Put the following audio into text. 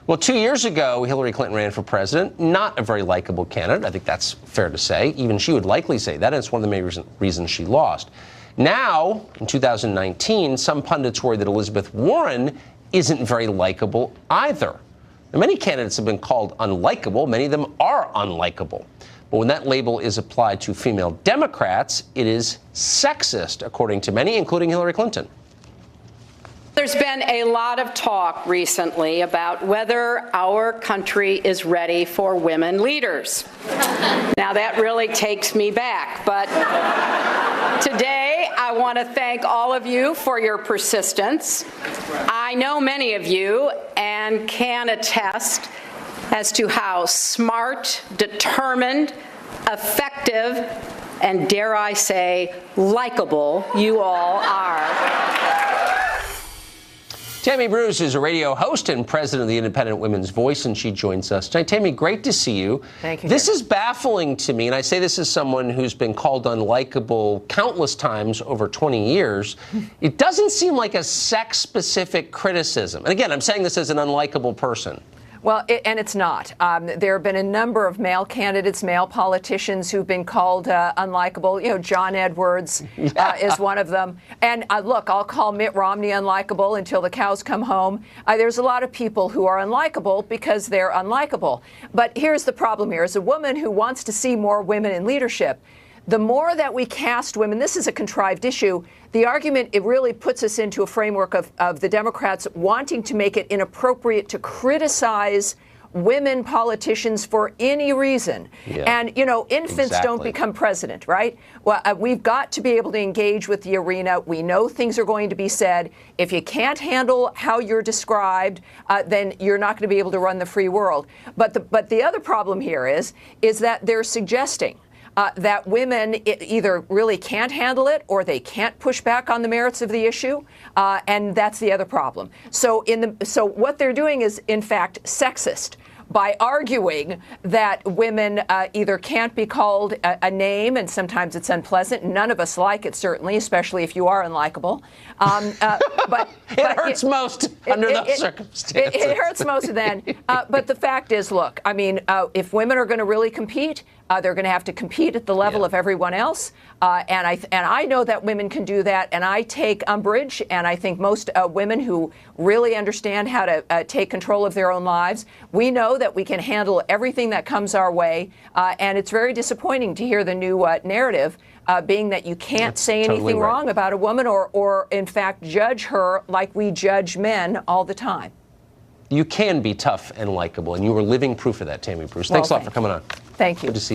Well, 2 years ago, Hillary Clinton ran for president. Not a very likable candidate. I think that's fair to say. Even she would likely say that, and it's one of the main reasons she lost. Now, in 2019, some pundits worry that Elizabeth Warren isn't very likable either. Now, many candidates have been called unlikable. Many of them are unlikable. But when that label is applied to female Democrats, it is sexist, according to many, including Hillary Clinton. There's been a lot of talk recently about whether our country is ready for women leaders. Now, that really takes me back, but today I want to thank all of you for your persistence. I know many of you and can attest as to how smart, determined, effective, and dare I say, likable you all are. Tammy Bruce is a radio host and president of the Independent Women's Voice, and she joins us tonight. Tammy, great to see you. Thank you. This is baffling to me, and I say this as someone who's been called unlikable countless times over 20 years. It doesn't seem like a sex-specific criticism. And again, I'm saying this as an unlikable person. Well, and it's not. There have been a number of male candidates, male politicians who've been called unlikable. You know, John Edwards is one of them. And look, I'll call Mitt Romney unlikable until the cows come home. There's a lot of people who are unlikable because they're unlikable. But here's the problem here. As a woman who wants to see more women in leadership, the more that we cast women, this is a contrived issue, the argument, it really puts us into a framework of the Democrats wanting to make it inappropriate to criticize women politicians for any reason. Yeah. And, you know, infants don't become president, right? Well, we've got to be able to engage with the arena. We know things are going to be said. If you can't handle how you're described, then you're not going to be able to run the free world. But the other problem here is that they're suggesting that women either really can't handle it or they can't push back on the merits of the issue, and that's the other problem. So what they're doing is, in fact, sexist by arguing that women either can't be called a name, and sometimes it's unpleasant. None of us like it, certainly, especially if you are unlikable. But it hurts most under those circumstances. It hurts most then. But the fact is, look, I mean, if women are going to really compete, they're going to have to compete at the level of everyone else. And I know that women can do that. And I take umbrage. And I think most women who really understand how to take control of their own lives, we know that we can handle everything that comes our way. And it's very disappointing to hear the new narrative being that you can't say anything totally right. wrong about a woman or, in fact, judge her like we judge men all the time. You can be tough and likable, and you were living proof of that, Tammy Bruce. Thanks a lot for coming on. Thank you. Good to see you.